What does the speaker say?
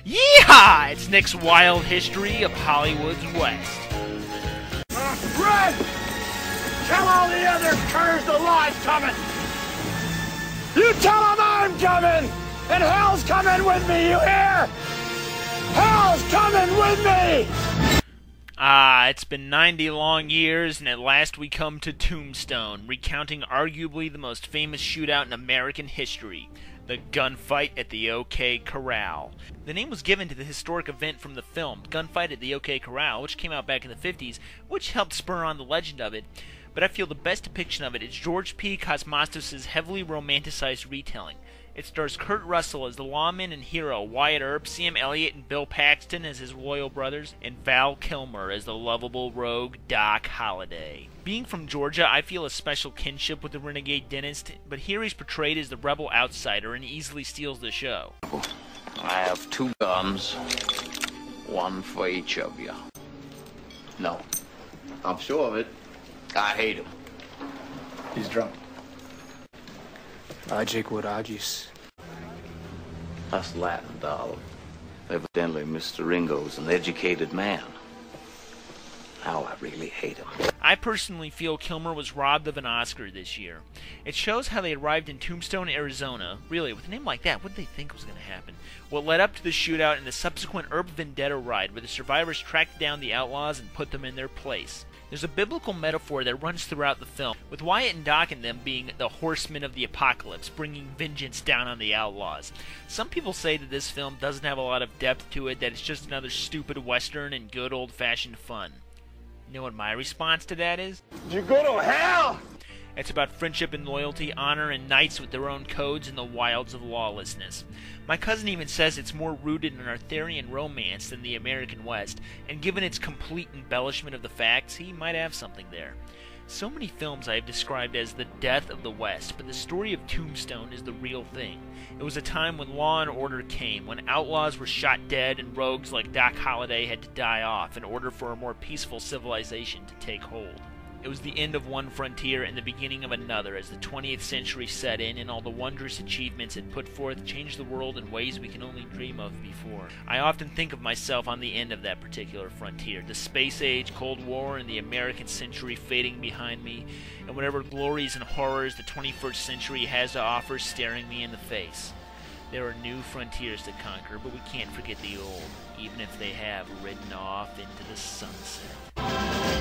Yeehaw! It's Nick's wild history of Hollywood's West. Run! Tell all the other curs the law's coming! You tell them I'm coming! And hell's coming with me, you hear? Hell's coming with me! It's been 90 long years, and at last we come to Tombstone, recounting arguably the most famous shootout in American history, the gunfight at the OK Corral. The name was given to the historic event from the film, Gunfight at the OK Corral, which came out back in the 50s, which helped spur on the legend of it, but I feel the best depiction of it is George P. Cosmatos' heavily romanticized retelling. It stars Kurt Russell as the lawman and hero, Wyatt Earp, Sam Elliott and Bill Paxton as his loyal brothers, and Val Kilmer as the lovable rogue Doc Holliday. Being from Georgia, I feel a special kinship with the renegade dentist, but here he's portrayed as the rebel outsider and easily steals the show. I have 2 guns, 1 for each of you. No. I'm sure of it. I hate him. He's drunk. That's Latin, darling. Evidently, Mr. Ringo's an educated man. Now I really hate him. I personally feel Kilmer was robbed of an Oscar this year. It shows how they arrived in Tombstone, Arizona. Really, with a name like that, what did they think was going to happen? What led up to the shootout and the subsequent Earp Vendetta ride, where the survivors tracked down the outlaws and put them in their place. There's a biblical metaphor that runs throughout the film, with Wyatt and Doc and them being the horsemen of the apocalypse, bringing vengeance down on the outlaws. Some people say that this film doesn't have a lot of depth to it, that it's just another stupid western and good old-fashioned fun. You know what my response to that is? You go to hell! It's about friendship and loyalty, honor, and knights with their own codes in the wilds of lawlessness. My cousin even says it's more rooted in Arthurian romance than the American West, and given its complete embellishment of the facts, he might have something there. So many films I have described as the death of the West, but the story of Tombstone is the real thing. It was a time when law and order came, when outlaws were shot dead and rogues like Doc Holliday had to die off in order for a more peaceful civilization to take hold. It was the end of one frontier and the beginning of another as the 20th century set in and all the wondrous achievements it put forth changed the world in ways we can only dream of before. I often think of myself on the end of that particular frontier, the space age, Cold War, and the American century fading behind me, and whatever glories and horrors the 21st century has to offer staring me in the face. There are new frontiers to conquer, but we can't forget the old, even if they have ridden off into the sunset.